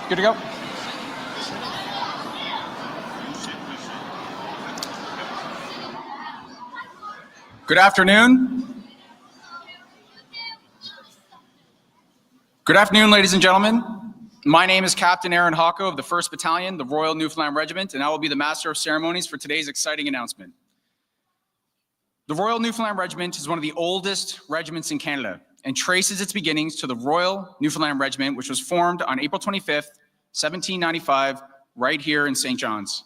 Good to go? Good afternoon. Good afternoon, ladies and gentlemen. My name is Captain Aaron Hocko of the 1st Battalion, the Royal Newfoundland Regiment, and I will be the Master of Ceremonies for today's exciting announcement. The Royal Newfoundland Regiment is one of the oldest regiments in Canada and traces its beginnings to the Royal Newfoundland Regiment, which was formed on April 25th, 1795, right here in St. John's.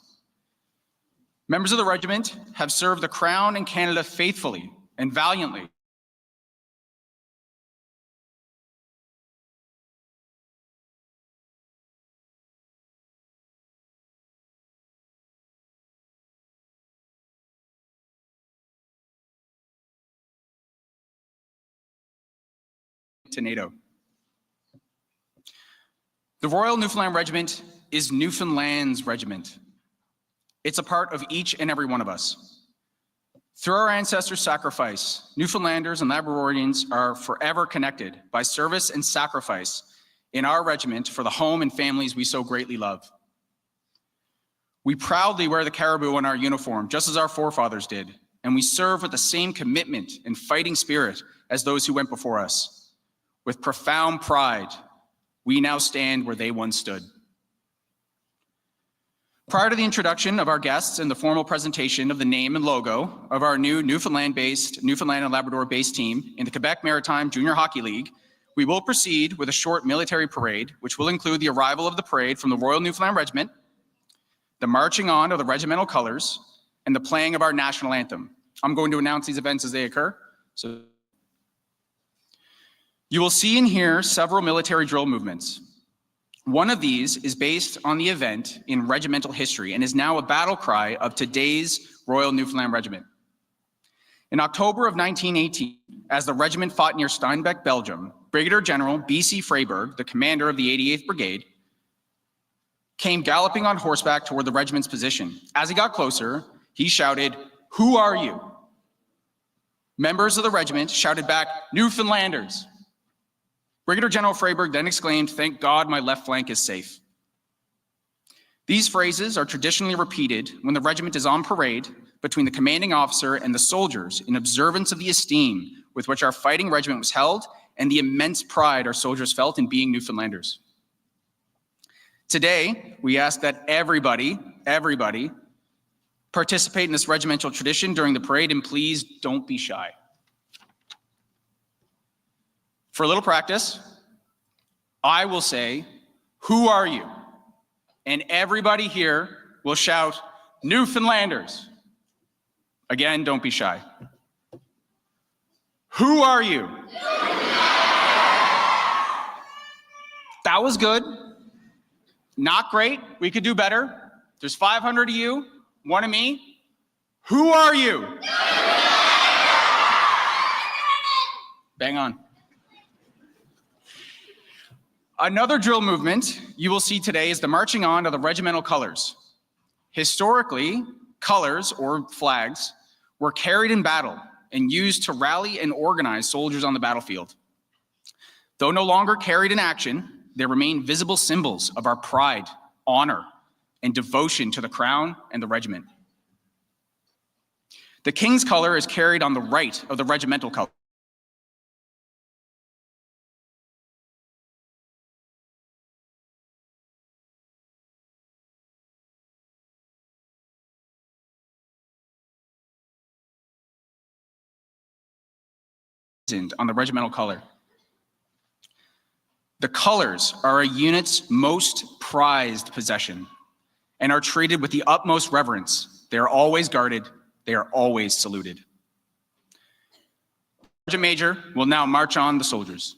Members of the regiment have served the Crown and Canada faithfully and valiantly. To NATO. The Royal Newfoundland Regiment is Newfoundland's regiment. It's a part of each and every one of us. Through our ancestors' sacrifice, Newfoundlanders and Labradorians are forever connected by service and sacrifice in our regiment for the home and families we so greatly love. We proudly wear the caribou on our uniform, just as our forefathers did, and we serve with the same commitment and fighting spirit as those who went before us. With profound pride, we now stand where they once stood. Prior to the introduction of our guests and the formal presentation of the name and logo of our new Newfoundland and Labrador-based team in the Quebec Maritime Junior Hockey League, we will proceed with a short military parade, which will include the arrival of the parade from the Royal Newfoundland Regiment, the marching on of the regimental colors, and the playing of our national anthem. I'm going to announce these events as they occur. You will see and hear several military drill movements. One of these is based on the event in regimental history and is now a battle cry of today's Royal Newfoundland Regiment. In October of 1918, as the regiment fought near Steinbeck, Belgium, Brigadier General B.C. Freyberg, the commander of the 88th Brigade, came galloping on horseback toward the regiment's position. As he got closer, he shouted, "Who are you?" Members of the regiment shouted back, "Newfoundlanders." Brigadier General Freyberg then exclaimed, "Thank God my left flank is safe." These phrases are traditionally repeated when the regiment is on parade between the commanding officer and the soldiers in observance of the esteem with which our fighting regiment was held and the immense pride our soldiers felt in being Newfoundlanders. Today, we ask that everybody participate in this regimental tradition during the parade, and please don't be shy. For a little practice, I will say, "Who are you?" And everybody here will shout, "Newfoundlanders." Again, don't be shy. Who are you? That was good. Not great. We could do better. There's 500 of you, one of me. Who are you? Bang on. Another drill movement you will see today is the marching on of the regimental colors. Historically, colors, or flags, were carried in battle and used to rally and organize soldiers on the battlefield. Though no longer carried in action, they remain visible symbols of our pride, honor, and devotion to the Crown and the regiment. The King's color is carried on the right of the regimental color. On the regimental color. The colors are a unit's most prized possession and are treated with the utmost reverence. They are always guarded. They are always saluted. Sergeant Major will now march on the soldiers.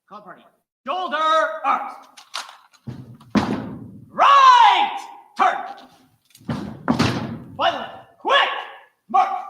Call party. Shoulder arms. Right turn. Violent. Quick. March.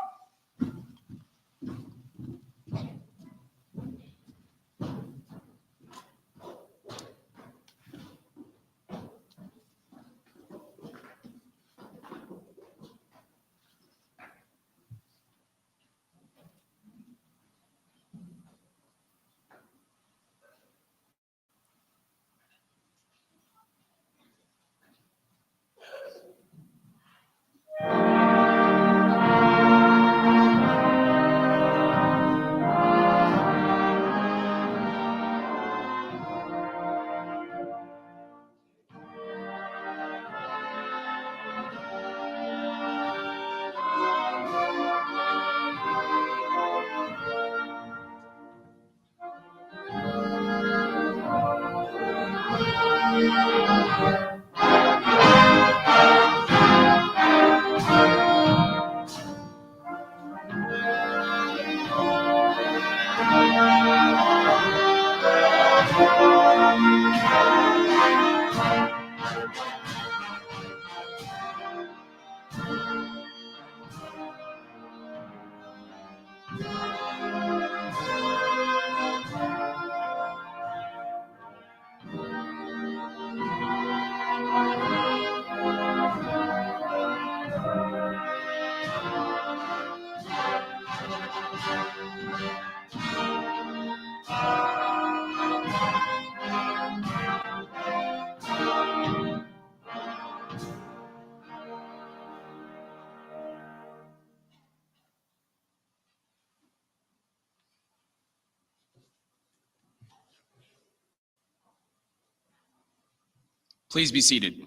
Please be seated.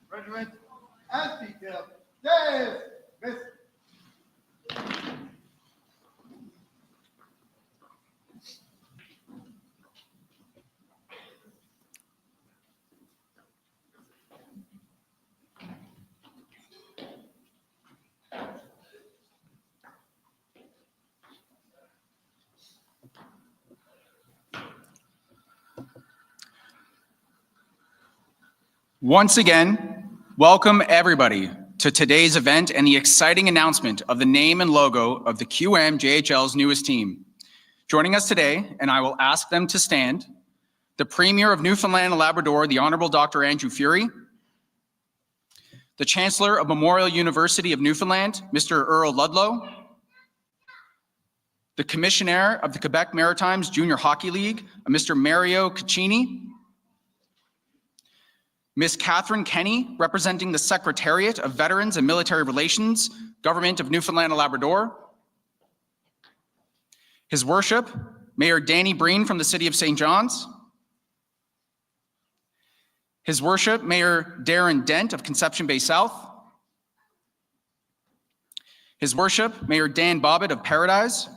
Regiment and detail. Yes, miss. Once again, welcome everybody to today's event and the exciting announcement of the name and logo of the QMJHL's newest team. Joining us today, and I will ask them to stand, the Premier of Newfoundland and Labrador, the Honorable Dr. Andrew Furey, the Chancellor of Memorial University of Newfoundland, Mr. Earl Ludlow, the Commissioner of the Quebec Maritimes Junior Hockey League, Mr. Mario Caccini, Ms. Catherine Kenny, representing the Secretariat of Veterans and Military Relations, Government of Newfoundland and Labrador. His Worship, Mayor Danny Breen from the City of St. John's. His Worship, Mayor Darren Dent of Conception Bay South. His Worship, Mayor Dan Bobbitt of Paradise.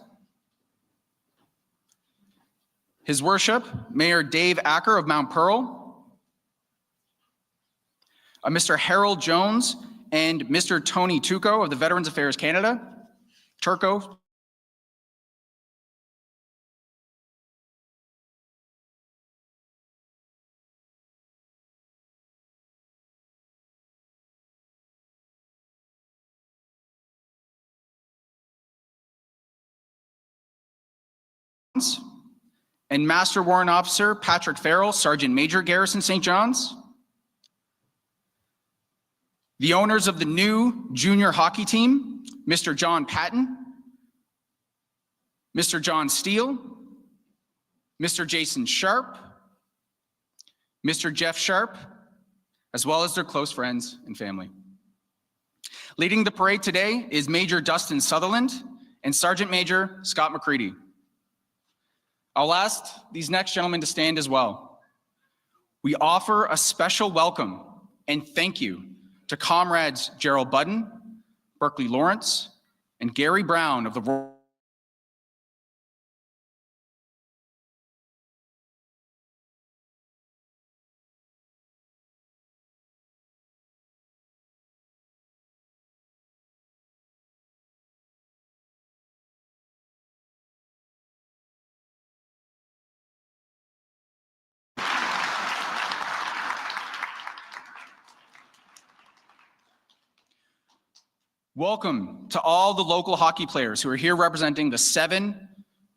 His Worship, Mayor Dave Acker of Mount Pearl. Mr. Harold Jones and Mr. Tony Tuco of the Veterans Affairs Canada. Turco. and Master Warrant Officer Patrick Farrell, Sergeant Major Garrison St. John's. The owners of the new junior hockey team, Mr. John Patton, Mr. John Steele, Mr. Jason Sharp, Mr. Jeff Sharp, as well as their close friends and family. Leading the parade today is Major Dustin Sutherland and Sergeant Major Scott McCready. I'll ask these next gentlemen to stand as well. We offer a special welcome and thank you to comrades Gerald Budden, Berkeley Lawrence, and Gary Brown of the Royal Welcome to all the local hockey players who are here representing the 7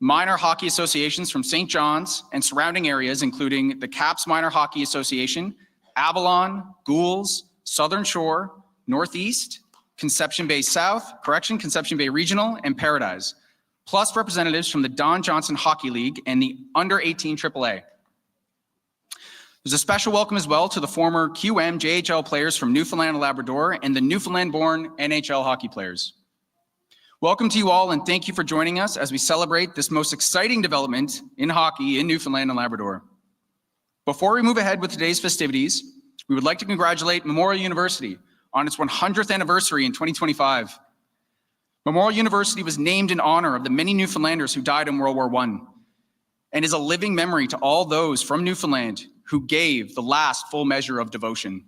minor hockey associations from St. John's and surrounding areas, including the Caps Minor Hockey Association, Avalon, Goulds, Southern Shore, Northeast, Conception Bay South, Conception Bay Regional, and Paradise, plus representatives from the Don Johnson Hockey League and the Under-18 AAA. There's a special welcome as well to the former QMJHL players from Newfoundland and Labrador and the Newfoundland-born NHL hockey players. Welcome to you all and thank you for joining us as we celebrate this most exciting development in hockey in Newfoundland and Labrador. Before we move ahead with today's festivities, we would like to congratulate Memorial University on its 100th anniversary in 2025. Memorial University was named in honor of the many Newfoundlanders who died in World War I and is a living memory to all those from Newfoundland who gave the last full measure of devotion.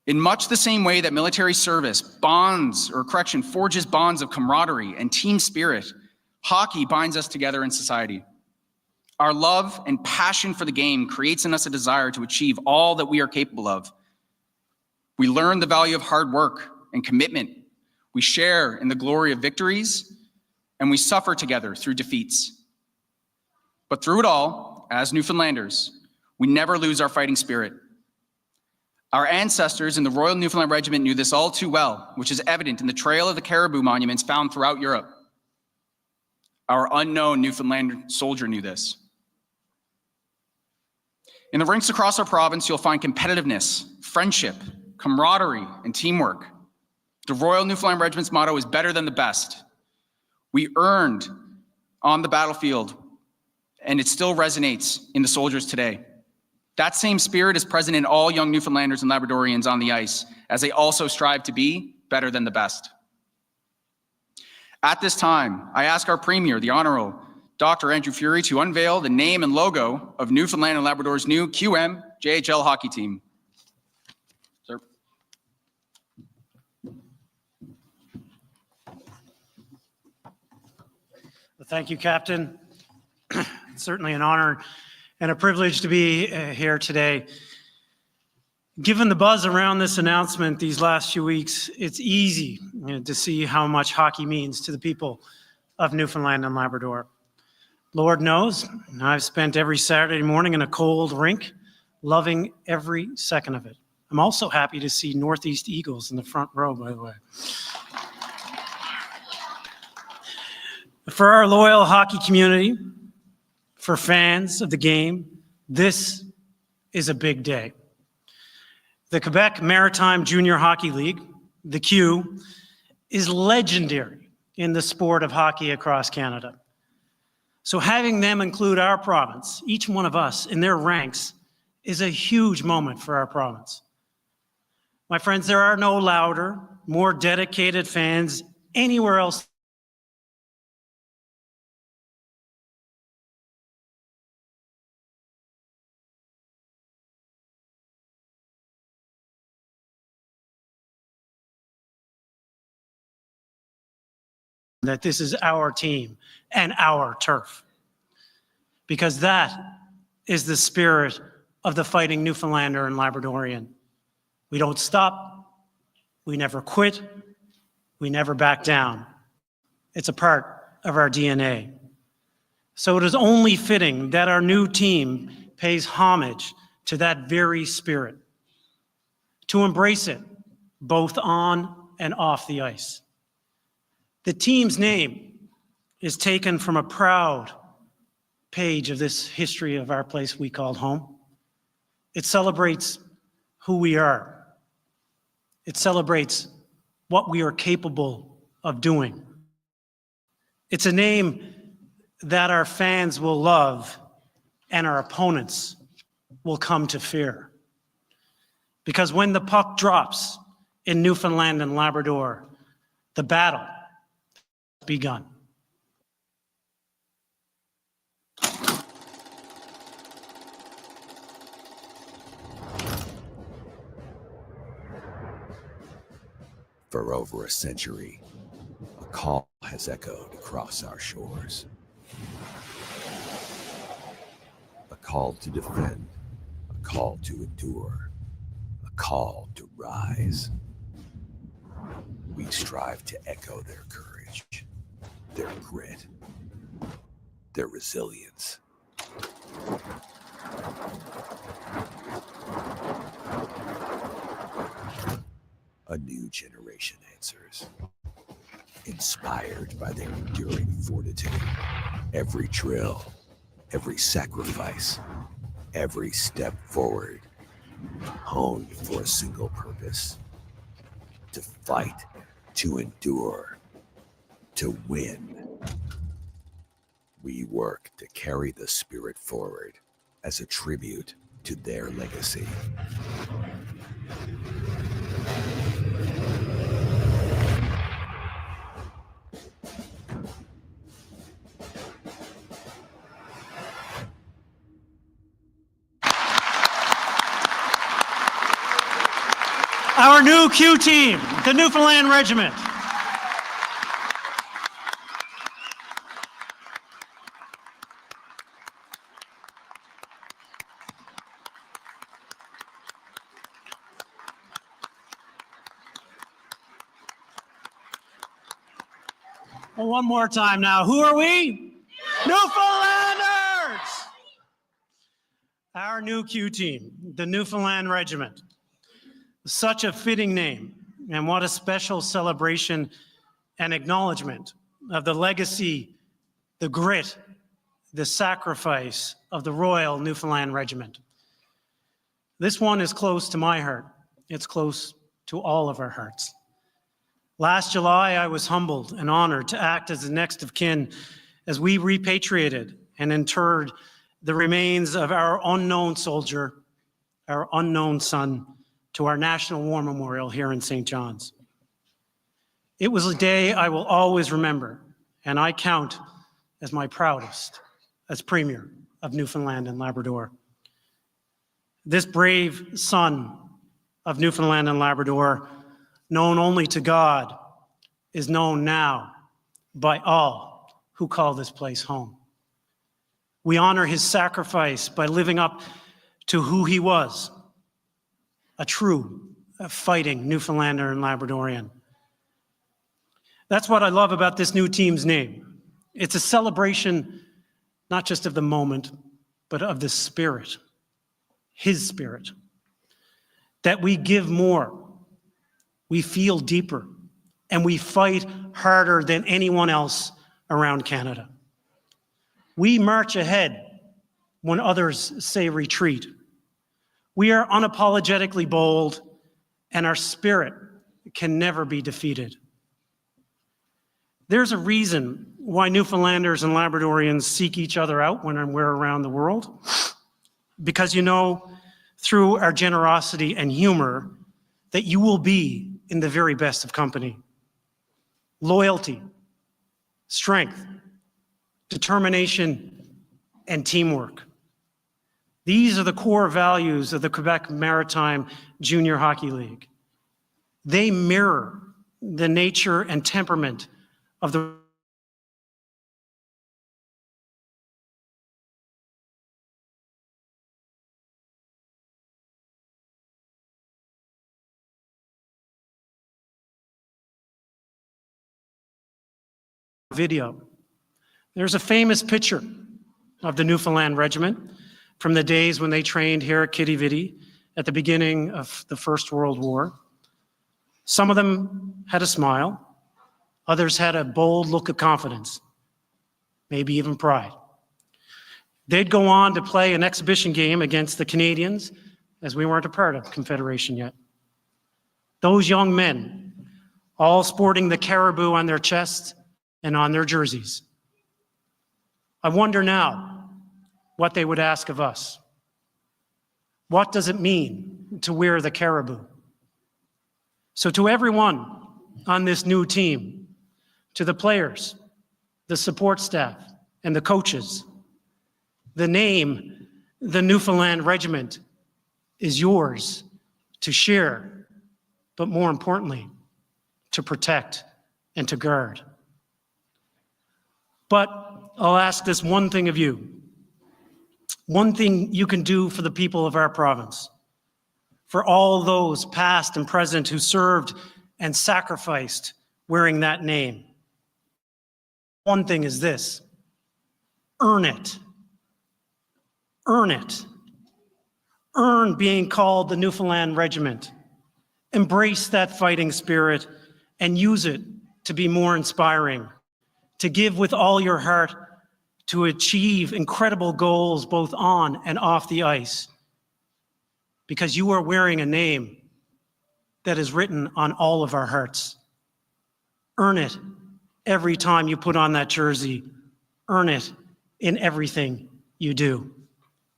In much the same way that military service forges bonds of camaraderie and team spirit, hockey binds us together in society. Our love and passion for the game creates in us a desire to achieve all that we are capable of. We learn the value of hard work and commitment. We share in the glory of victories, and we suffer together through defeats. But through it all, as Newfoundlanders, we never lose our fighting spirit. Our ancestors in the Royal Newfoundland Regiment knew this all too well, which is evident in the Trail of the Caribou monuments found throughout Europe. Our unknown Newfoundland soldier knew this. In the rinks across our province, you'll find competitiveness, friendship, camaraderie, and teamwork. The Royal Newfoundland Regiment's motto is better than the best. We earned on the battlefield, and it still resonates in the soldiers today. That same spirit is present in all young Newfoundlanders and Labradorians on the ice, as they also strive to be better than the best. At this time, I ask our Premier, the Honorable Dr. Andrew Fury, to unveil the name and logo of Newfoundland and Labrador's new QMJHL hockey team. Sir. Thank you, Captain. It's certainly an honor and a privilege to be here today. Given the buzz around this announcement these last few weeks, it's easy to see how much hockey means to the people of Newfoundland and Labrador. Lord knows, I've spent every Saturday morning in a cold rink, loving every second of it. I'm also happy to see Northeast Eagles in the front row, by the way. For our loyal hockey community, for fans of the game, this is a big day. The Quebec Maritime Junior Hockey League, the Q, is legendary in the sport of hockey across Canada. So having them include our province, each one of us in their ranks, is a huge moment for our province. My friends, there are no louder, more dedicated fans anywhere else that this is our team and our turf. Because that is the spirit of the fighting Newfoundlander and Labradorian. We don't stop, we never quit, we never back down. It's a part of our DNA. So it is only fitting that our new team pays homage to that very spirit, to embrace it both on and off the ice. The team's name is taken from a proud page of this history of our place we called home. It celebrates who we are. It celebrates what we are capable of doing. It's a name that our fans will love and our opponents will come to fear. Because when the puck drops in Newfoundland and Labrador, the battle has begun. For over a century, a call has echoed across our shores. A call to defend, a call to endure, a call to rise. We strive to echo their courage, their grit, their resilience. A new generation answers, inspired by their enduring fortitude. Every drill, every sacrifice, every step forward, honed for a single purpose: to fight, to endure, to win. We work to carry the spirit forward as a tribute to their legacy. Our new Q team, the Newfoundland Regiment. Well, one more time now. Who are we? Newfoundlanders! Our new Q team, the Newfoundland Regiment. Such a fitting name, and what a special celebration and acknowledgement of the legacy, the grit, the sacrifice of the Royal Newfoundland Regiment. This one is close to my heart. It's close to all of our hearts. Last July, I was humbled and honored to act as the next of kin as we repatriated and interred the remains of our unknown soldier, our unknown son, to our National War Memorial here in St. John's. It was a day I will always remember, and I count as my proudest as Premier of Newfoundland and Labrador. This brave son of Newfoundland and Labrador, known only to God, is known now by all who call this place home. We honor his sacrifice by living up to who he was, a true fighting Newfoundlander and Labradorian. That's what I love about this new team's name. It's a celebration not just of the moment, but of the spirit, his spirit, that we give more, we feel deeper, and we fight harder than anyone else around Canada. We march ahead when others say retreat. We are unapologetically bold, and our spirit can never be defeated. There's a reason why Newfoundlanders and Labradorians seek each other out when we're around the world. Because you know, through our generosity and humor, that you will be in the very best of company. Loyalty, strength, determination, and teamwork. These are the core values of the Quebec Maritime Junior Hockey League. They mirror the nature and temperament of the video. There's a famous picture of the Newfoundland Regiment from the days when they trained here at Kitty Vitty at the beginning of the First World War. Some of them had a smile, others had a bold look of confidence, maybe even pride. They'd go on to play an exhibition game against the Canadians, as we weren't a part of Confederation yet. Those young men, all sporting the caribou on their chests and on their jerseys. I wonder now what they would ask of us. What does it mean to wear the caribou? So to everyone on this new team, to the players, the support staff, and the coaches, the name, the Newfoundland Regiment, is yours to share, but more importantly, to protect and to guard. But I'll ask this one thing of you. One thing you can do for the people of our province, for all those past and present who served and sacrificed wearing that name. One thing is this: earn it. Earn it. Earn being called the Newfoundland Regiment. Embrace that fighting spirit and use it to be more inspiring, to give with all your heart, to achieve incredible goals both on and off the ice. Because you are wearing a name that is written on all of our hearts. Earn it every time you put on that jersey. Earn it in everything you do.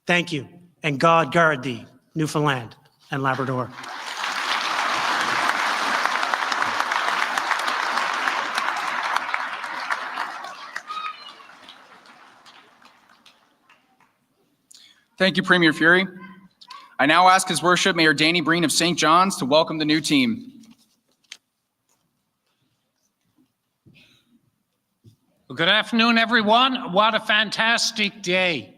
Thank you, and God guard thee, Newfoundland and Labrador. Thank you, Premier Fury. I now ask His Worship Mayor Danny Breen of St. John's to welcome the new team. Well, good afternoon, everyone. What a fantastic day.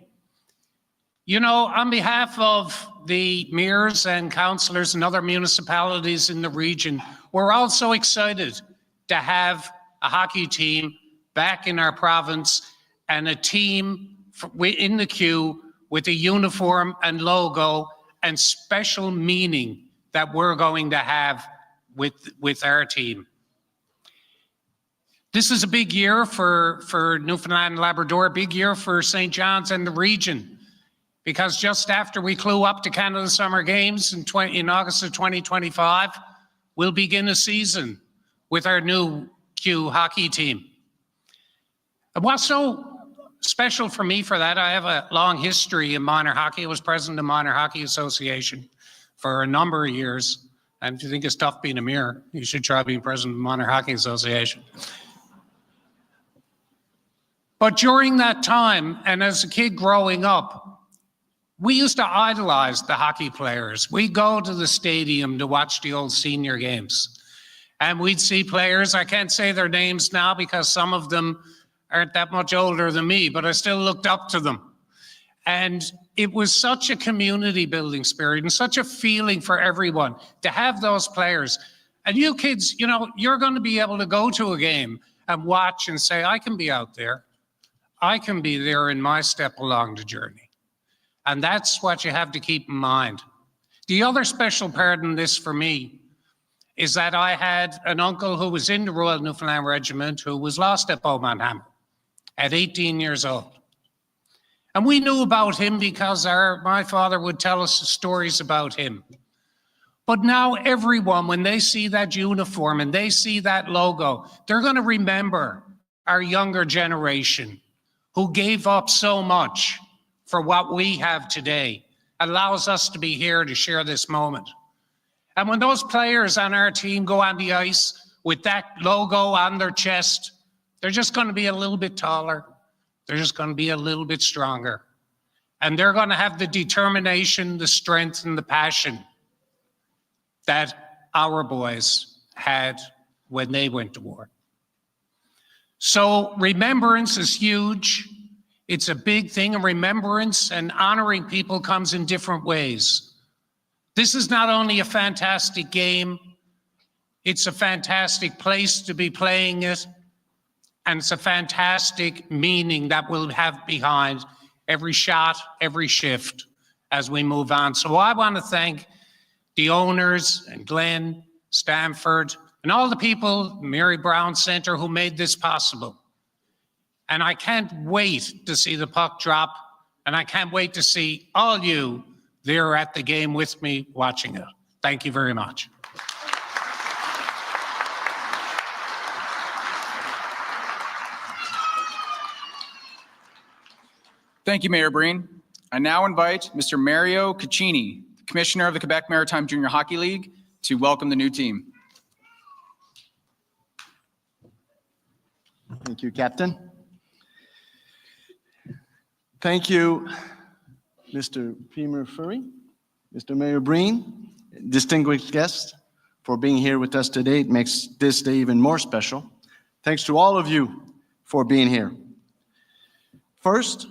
You know, on behalf of the mayors and councillors and other municipalities in the region, we're also excited to have a hockey team back in our province and a team in the queue with a uniform and logo and special meaning that we're going to have with our team. This is a big year for Newfoundland and Labrador, a big year for St. John's and the region, because just after we flew up to Canada Summer Games in August of 2025, we'll begin a season with our new Q hockey team. And what's so special for me for that, I have a long history in minor hockey. I was president of the Minor Hockey Association for a number of years. And if you think it's tough being a mayor, you should try being president of the Minor Hockey Association. But during that time, and as a kid growing up, we used to idolize the hockey players. We'd go to the stadium to watch the old senior games. And we'd see players, I can't say their names now because some of them aren't that much older than me, but I still looked up to them. And it was such a community building spirit and such a feeling for everyone to have those players. And you kids, you know, you're going to be able to go to a game and watch and say, I can be out there. I can be there in my step along the journey. And that's what you have to keep in mind. The other special part in this for me is that I had an uncle who was in the Royal Newfoundland Regiment who was lost at Beaumont Hamel at 18 years old. And we knew about him because my father would tell us stories about him. But now everyone, when they see that uniform and they see that logo, they're going to remember our younger generation who gave up so much for what we have today, allows us to be here to share this moment. And when those players on our team go on the ice with that logo on their chest, they're just going to be a little bit taller. They're just going to be a little bit stronger. And they're going to have the determination, the strength, and the passion that our boys had when they went to war. So remembrance is huge. It's a big thing, and remembrance and honoring people comes in different ways. This is not only a fantastic game, it's a fantastic place to be playing it, and it's a fantastic meaning that we'll have behind every shot, every shift as we move on. So I want to thank the owners and Glenn, Stanford, and all the people, Mary Brown Center, who made this possible. And I can't wait to see the puck drop, and I can't wait to see all you there at the game with me watching it. Thank you very much. Thank you, Mayor Breen. I now invite Mr. Mario Caccini, Commissioner of the Quebec Maritime Junior Hockey League, to welcome the new team. Thank you, Captain. Thank you, Mr. Premier Furry, Mr. Mayor Breen, distinguished guests, for being here with us today. It makes this day even more special. Thanks to all of you for being here. First,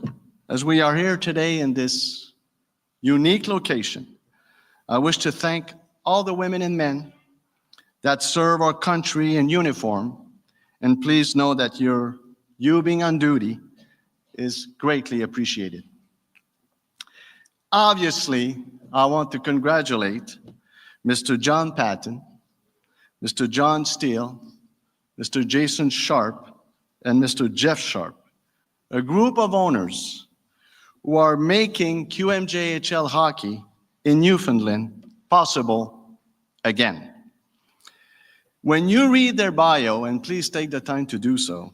as we are here today in this unique location, I wish to thank all the women and men that serve our country in uniform, and please know that you being on duty is greatly appreciated. Obviously, I want to congratulate Mr. John Patton, Mr. John Steele, Mr. Jason Sharp, and Mr. Jeff Sharp, a group of owners who are making QMJHL hockey in Newfoundland possible again. When you read their bio, and please take the time to do so,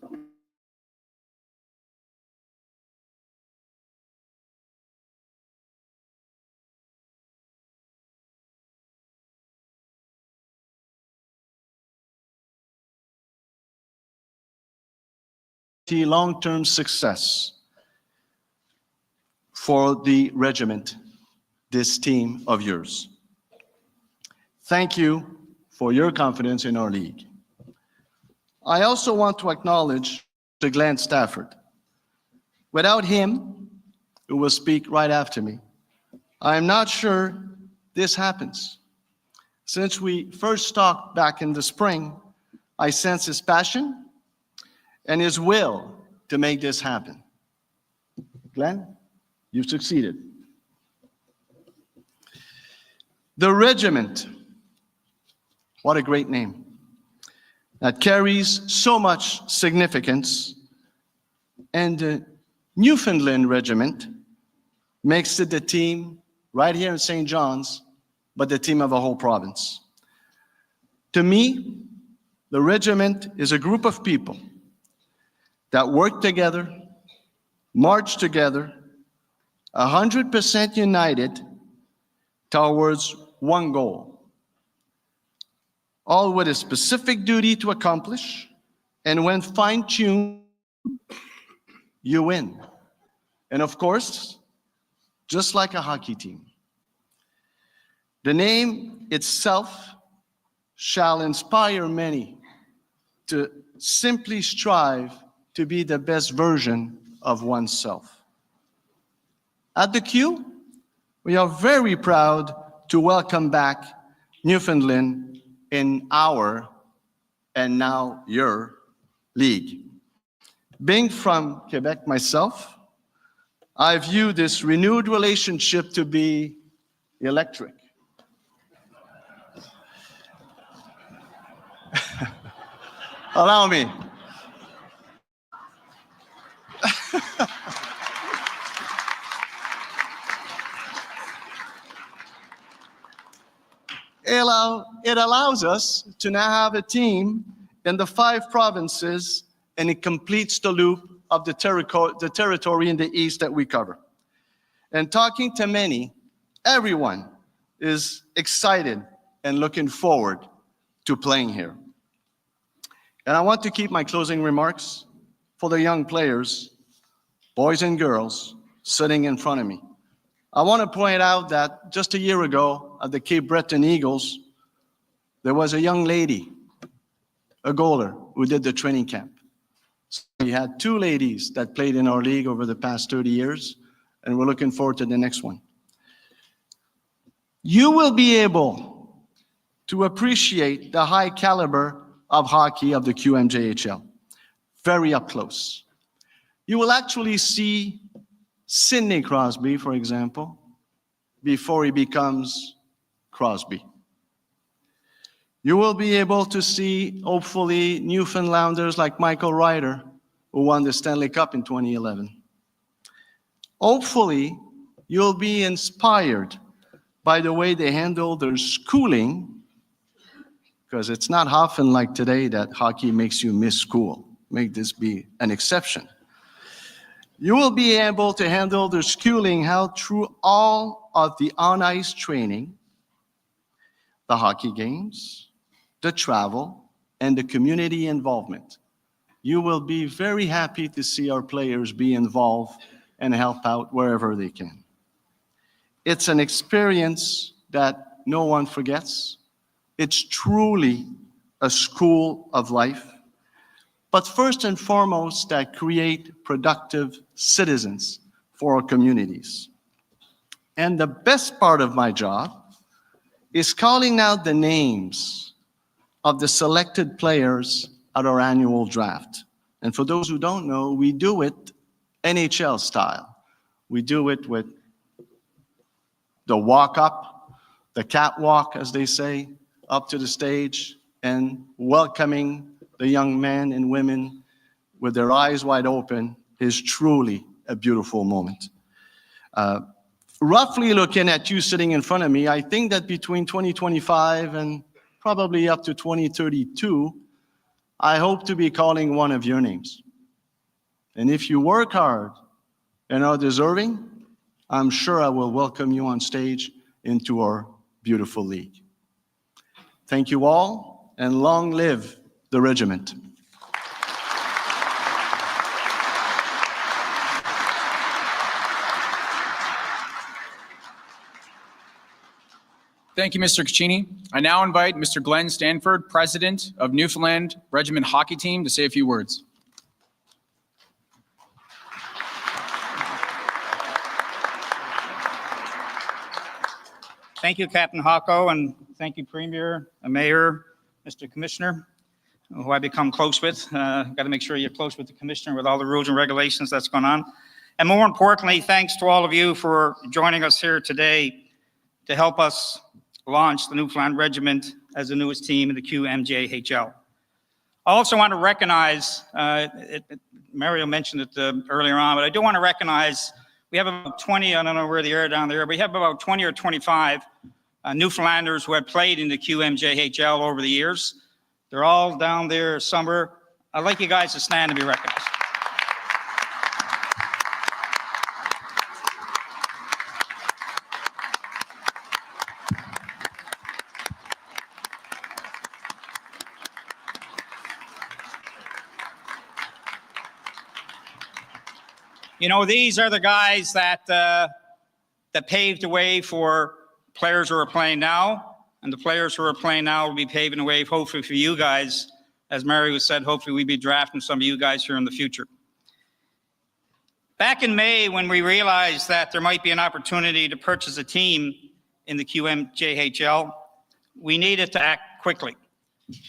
long-term success for the regiment, this team of yours. Thank you for your confidence in our league. I also want to acknowledge the Glenn Stafford. Without him, who will speak right after me, I'm not sure this happens. Since we first talked back in the spring, I sense his passion and his will to make this happen. Glenn, you've succeeded. The Regiment, what a great name. That carries so much significance. And the Newfoundland Regiment makes it the team right here in St. John's, but the team of a whole province. To me, the regiment is a group of people that work together, march together, 100% united towards one goal, all with a specific duty to accomplish, and when fine-tuned, you win. And of course, just like a hockey team. The name itself shall inspire many to simply strive to be the best version of oneself. At the Q, we are very proud to welcome back Newfoundland in our, and now your, league. Being from Quebec myself, I view this renewed relationship to be electric. Allow me. It allows us to now have a team in the 5 provinces, and it completes the loop of the territory in the east that we cover. And talking to many, everyone is excited and looking forward to playing here. And I want to keep my closing remarks for the young players, boys and girls, sitting in front of me. I want to point out that just a year ago at the Cape Breton Eagles, there was a young lady, a goaler, who did the training camp. So we had 2 ladies that played in our league over the past 30 years, and we're looking forward to the next one. You will be able to appreciate the high caliber of hockey of the QMJHL, very up close. You will actually see Sidney Crosby, for example, before he becomes Crosby. You will be able to see, hopefully, Newfoundlanders like Michael Ryder, who won the Stanley Cup in 2011. Hopefully, you'll be inspired by the way they handle their schooling, because it's not often like today that hockey makes you miss school. Make this be an exception. You will be able to handle their schooling how through all of the on-ice training, the hockey games, the travel, and the community involvement. You will be very happy to see our players be involved and help out wherever they can. It's an experience that no one forgets. It's truly a school of life, but first and foremost, that create productive citizens for our communities. And the best part of my job is calling out the names of the selected players at our annual draft. And for those who don't know, we do it NHL style. We do it with the walk-up, the catwalk, as they say, up to the stage, and welcoming the young men and women with their eyes wide open is truly a beautiful moment. Roughly looking at you sitting in front of me, I think that between 2025 and probably up to 2032, I hope to be calling one of your names. And if you work hard and are deserving, I'm sure I will welcome you on stage into our beautiful league. Thank you all, and long live the regiment. Thank you, Mr. Caccini. I now invite Mr. Glenn Stanford, President of Newfoundland Regiment Hockey Team, to say a few words. Thank you, Captain Hocko, and thank you, Premier, Mayor, Mr. Commissioner, who I become close with. Got to make sure you're close with the Commissioner with all the rules and regulations that's going on. And more importantly, thanks to all of you for joining us here today to help us launch the Newfoundland Regiment as the newest team in the QMJHL. I also want to recognize, Mario mentioned it earlier on, but I do want to recognize we have about 20, I don't know where they are down there, but we have about 20 or 25 Newfoundlanders who have played in the QMJHL over the years. They're all down there somewhere. I'd like you guys to stand and be recognized. You know, these are the guys that that paved the way for players who are playing now, and the players who are playing now will be paving the way, hopefully, for you guys. As Mario said, hopefully we'll be drafting some of you guys here in the future. Back in May, when we realized that there might be an opportunity to purchase a team in the QMJHL, we needed to act quickly.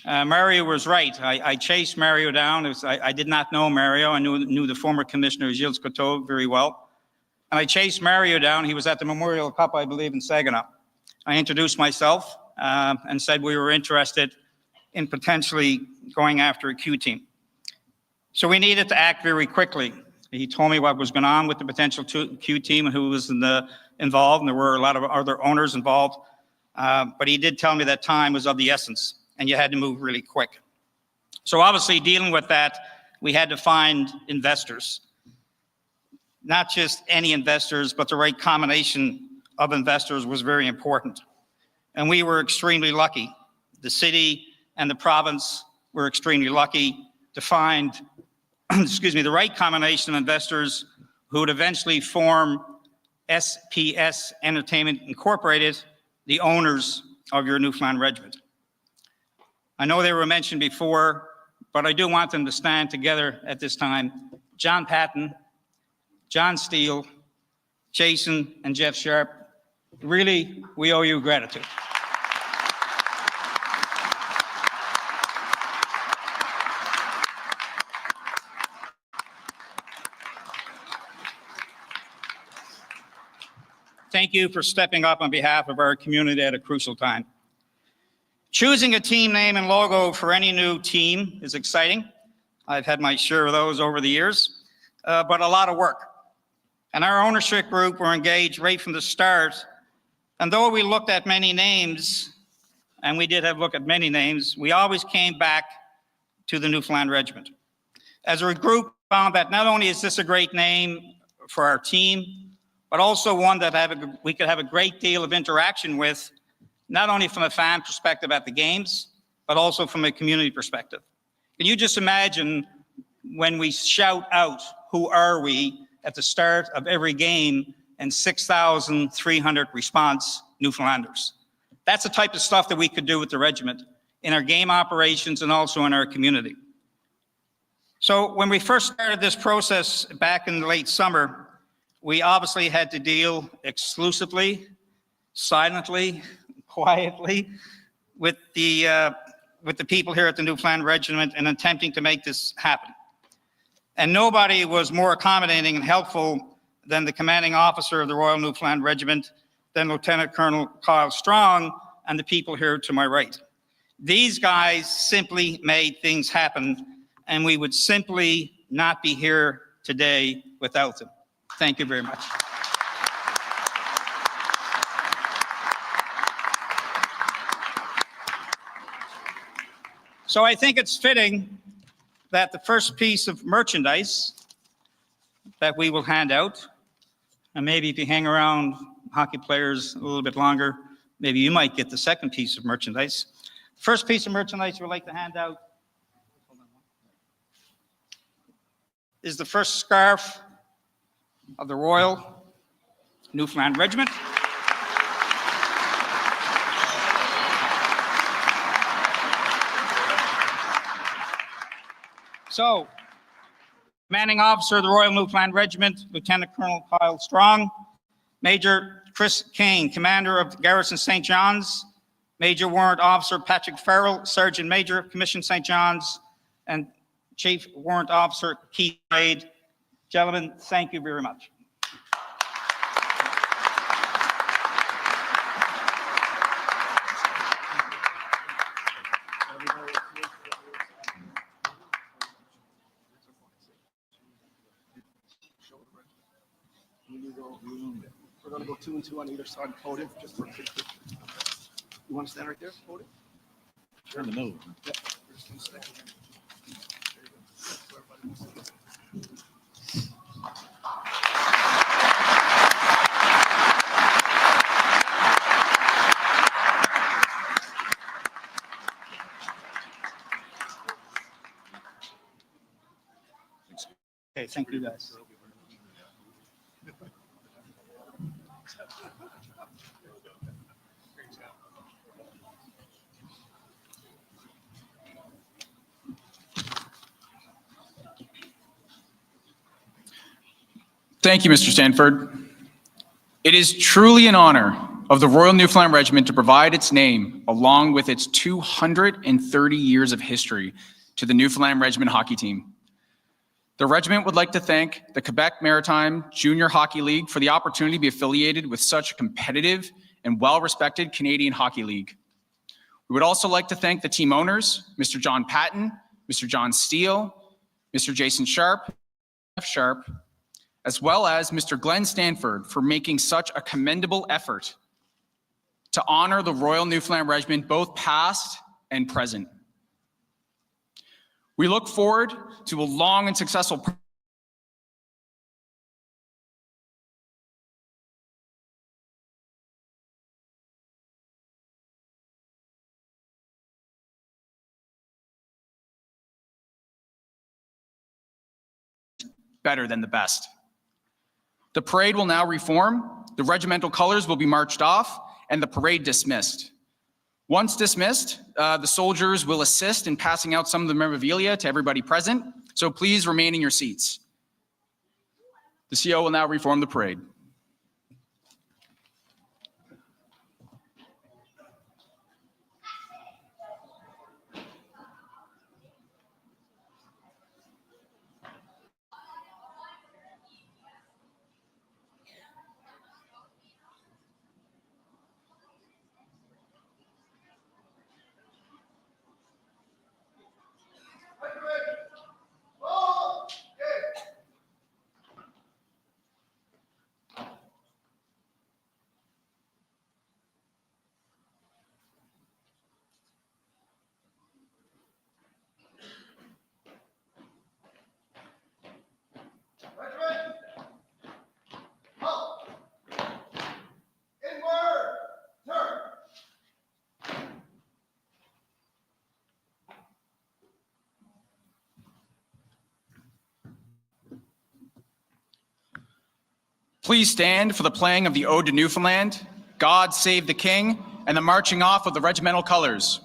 Mario was right. I chased Mario down. I did not know Mario. I knew the former commissioner, Gilles Coteau, very well. And I chased Mario down. He was at the Memorial Cup, I believe, in Saginaw. I introduced myself and said we were interested in potentially going after a Q team. So we needed to act very quickly. He told me what was going on with the potential Q team and who was involved, and there were a lot of other owners involved. But he did tell me that time was of the essence, and you had to move really quick. So obviously, dealing with that, we had to find investors. Not just any investors, but the right combination of investors was very important. And we were extremely lucky. The city and the province were extremely lucky to find, excuse me, the right combination of investors who would eventually form SPS Entertainment Incorporated, the owners of your Newfoundland Regiment. I know they were mentioned before, but I do want them to stand together at this time. John Patton, John Steele, Jason, and Jeff Sharp. Really, we owe you gratitude. thank you for stepping up on behalf of our community at a crucial time. Choosing a team name and logo for any new team is exciting. I've had my share of those over the years, but a lot of work. And our ownership group were engaged right from the start. And though we looked at many names, and we did have a look at many names, we always came back to the Newfoundland Regiment. As a group, found that not only is this a great name for our team, but also one that we could have a great deal of interaction with, not only from a fan perspective at the games, but also from a community perspective. Can you just imagine when we shout out, "Who are we?" at the start of every game, and 6,300 response Newfoundlanders? That's the type of stuff that we could do with the regiment in our game operations and also in our community. So when we first started this process back in the late summer, we obviously had to deal exclusively, silently, quietly with the people here at the Newfoundland Regiment in attempting to make this happen. And nobody was more accommodating and helpful than the commanding officer of the Royal Newfoundland Regiment, then Lieutenant Colonel Kyle Strong, and the people here to my right. These guys simply made things happen, and we would simply not be here today without them. Thank you very much. So I think it's fitting that the first piece of merchandise that we will hand out, and maybe if you hang around hockey players a little bit longer, maybe you might get the second piece of merchandise. First piece of merchandise we'd like to hand out is the first scarf of the Royal Newfoundland Regiment. So, commanding officer of the Royal Newfoundland Regiment, Lieutenant Colonel Kyle Strong, Major Chris Kane, commander of Garrison St. John's, Major Warrant Officer Patrick Farrell, Sergeant Major, Commission St. John's, and Chief Warrant Officer Keith Wade. Gentlemen, thank you very much. We're going to go 2 and 2 on either side of the podium, just for a quick. You want to stand right there, podium? Turn the nose. Yep. Okay, thank you guys. Thank you, Mr. Stanford. It is truly an honor of the Royal Newfoundland Regiment to provide its name, along with its 230 years of history, to the Newfoundland Regiment hockey team. The regiment would like to thank the Quebec Maritime Junior Hockey League for the opportunity to be affiliated with such a competitive and well-respected Canadian hockey league. We would also like to thank the team owners, Mr. John Patton, Mr. John Steele, Mr. Jason Sharp, as well as Mr. Glenn Stanford for making such a commendable effort to honor the Royal Newfoundland Regiment, both past and present. We look forward to a long and successful better than the best. The parade will now reform, the regimental colors will be marched off, and the parade dismissed. Once dismissed, the soldiers will assist in passing out some of the memorabilia to everybody present, so please remain in your seats. The CO will now reform the parade. please stand for the playing of the Ode to Newfoundland, God Save the King, and the marching off of the regimental colors.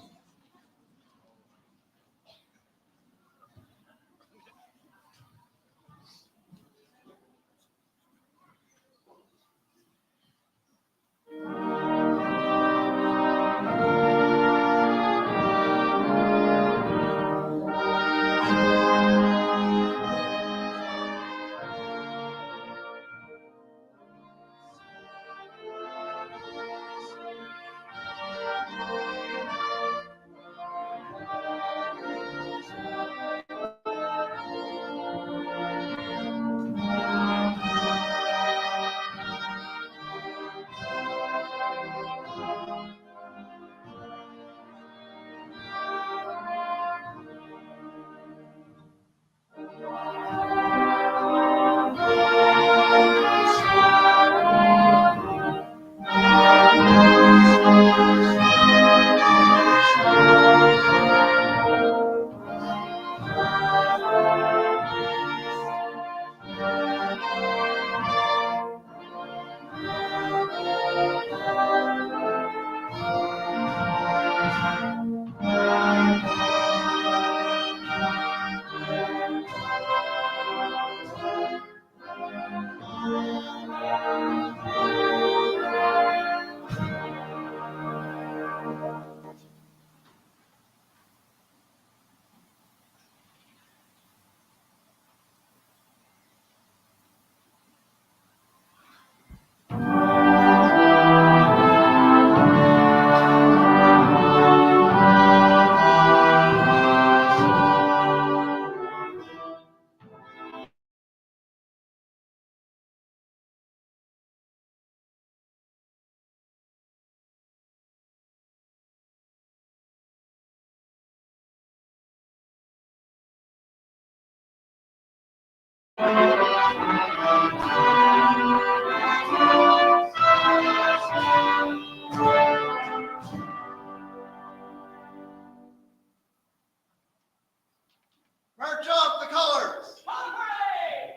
March off the colors. Color parade!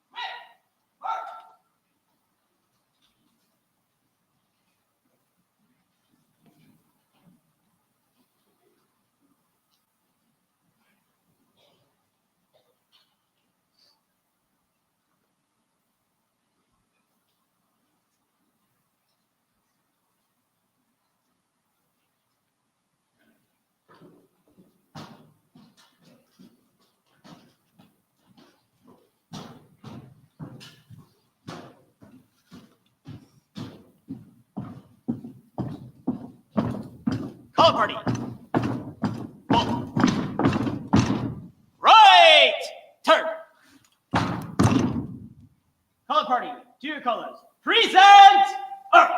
Quit! March! Color party. Pull. Right. Turn. Color party. Do your colors. Present. Arc.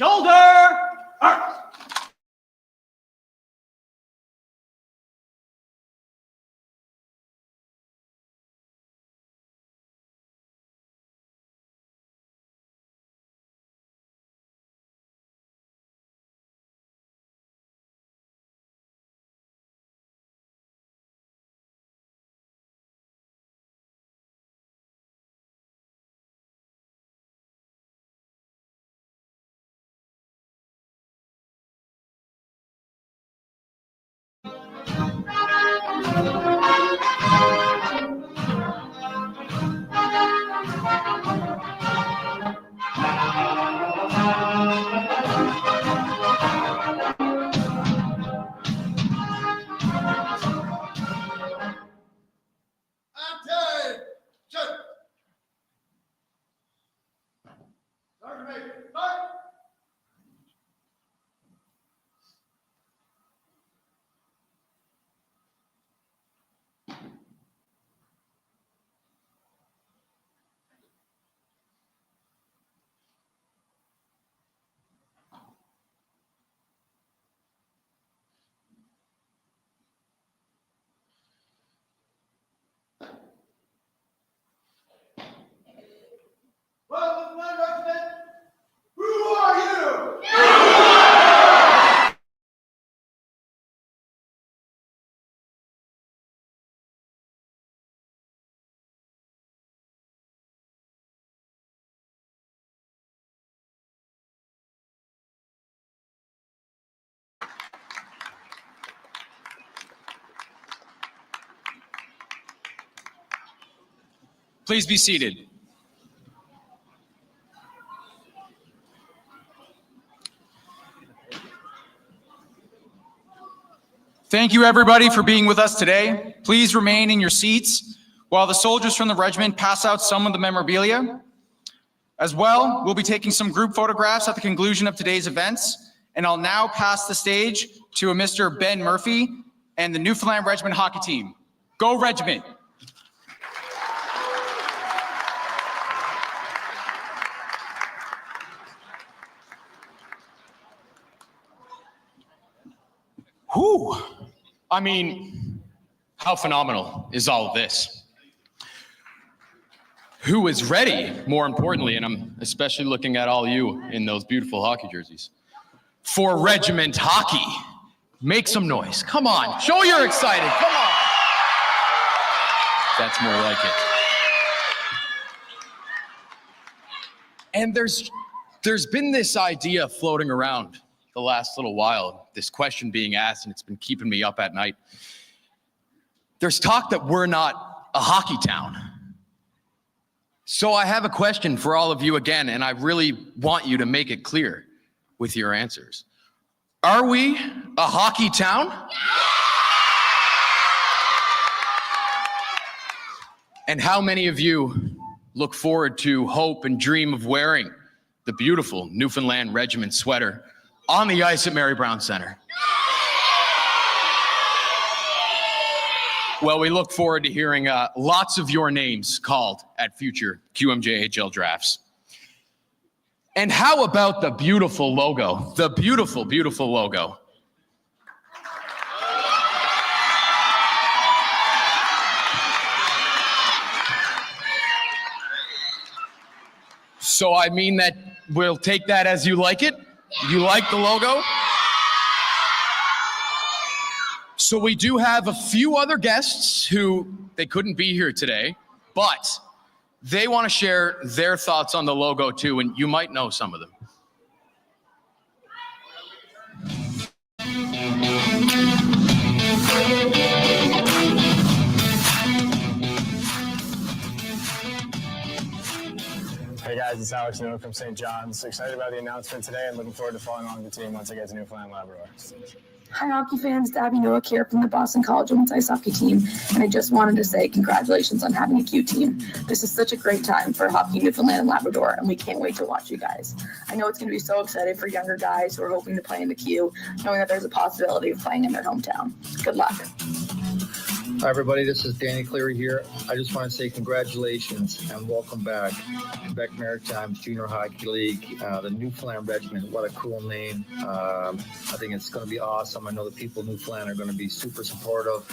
Shoulder. Arc. Newfoundland Regiment, who are you? Please be seated. Thank you, everybody, for being with us today. Please remain in your seats while the soldiers from the regiment pass out some of the memorabilia. As well, we'll be taking some group photographs at the conclusion of today's events, and I'll now pass the stage to a Mr. Ben Murphy and the Newfoundland Regiment hockey team. Go Regiment! Whew. I mean, how phenomenal is all of this? Who is ready, more importantly, and I'm especially looking at all you in those beautiful hockey jerseys, for Regiment hockey? Make some noise. Come on. Show you're excited. Come on. That's more like it. And there's been this idea floating around the last little while, this question being asked, and it's been keeping me up at night. There's talk that we're not a hockey town. So I have a question for all of you again, and I really want you to make it clear with your answers. Are we a hockey town? And how many of you look forward to, hope, and dream of wearing the beautiful Newfoundland Regiment sweater on the ice at Mary Brown Center? Well, we look forward to hearing lots of your names called at future QMJHL drafts. And how about the beautiful logo? The beautiful, beautiful logo. So I mean that we'll take that as you like it. You like the logo? So we do have a few other guests who they couldn't be here today, but they want to share their thoughts on the logo too, and you might know some of them. Hey guys, it's Alex Newell from St. John's. Excited about the announcement today and looking forward to following along with the team once I get to Newfoundland Labrador. Hi hockey fans, Dabby Noack here from the Boston College Women's Ice Hockey team, and I just wanted to say congratulations on having a Q team. This is such a great time for hockey Newfoundland and Labrador, and we can't wait to watch you guys. I know it's going to be so exciting for younger guys who are hoping to play in the Q, knowing that there's a possibility of playing in their hometown. Good luck. Hi everybody, this is Danny Cleary here. I just want to say congratulations and welcome back to Quebec Maritime's Junior Hockey League, the Newfoundland Regiment. What a cool name. I think it's going to be awesome. I know the people of Newfoundland are going to be super supportive.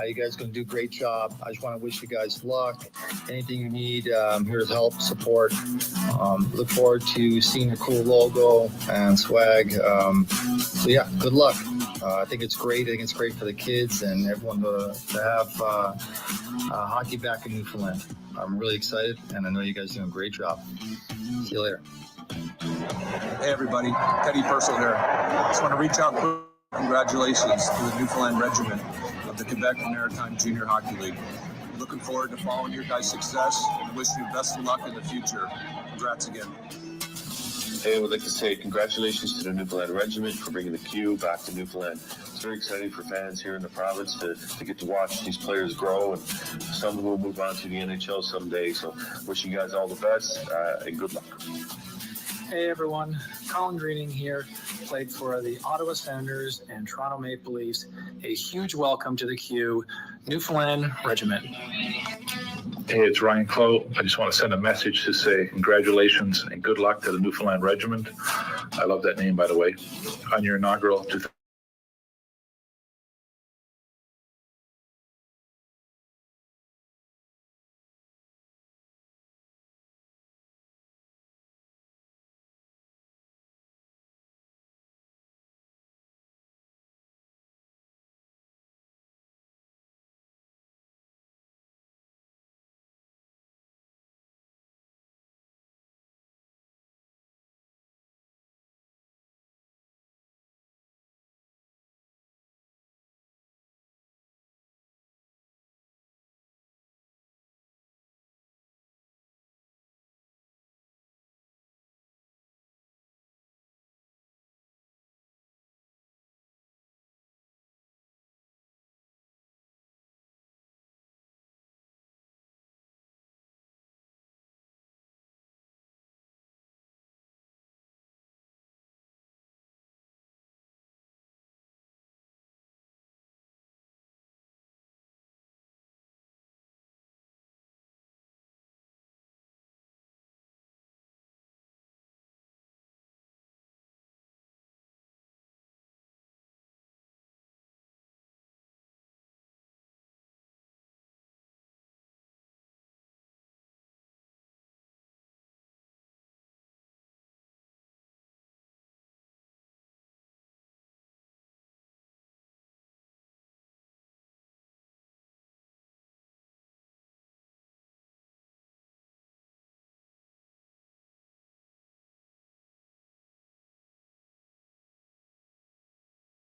You guys are going to do a great job. I just want to wish you guys luck. Anything you need, I'm here to help, support. Look forward to seeing a cool logo and swag. So yeah, good luck. I think it's great. I think it's great for the kids and everyone to have hockey back in Newfoundland. I'm really excited, and I know you guys are doing a great job. See you later. Hey everybody, Teddy Purcell here. Just want to reach out quick. Congratulations to the Newfoundland Regiment of the Quebec Maritime Junior Hockey League. Looking forward to following your guys' success and wish you best of luck in the future. Congrats again. Hey, I would like to say congratulations to the Newfoundland Regiment for bringing the Q back to Newfoundland. It's very exciting for fans here in the province to get to watch these players grow, and some will move on to the NHL someday. So wishing you guys all the best and good luck. Hey everyone, Colin Greening here, played for the Ottawa Senators and Toronto Maple Leafs. A huge welcome to the Q, Newfoundland Regiment. Hey, it's Ryan Clough. I just want to send a message to say congratulations and good luck to the Newfoundland Regiment. I love that name, by the way, on your inaugural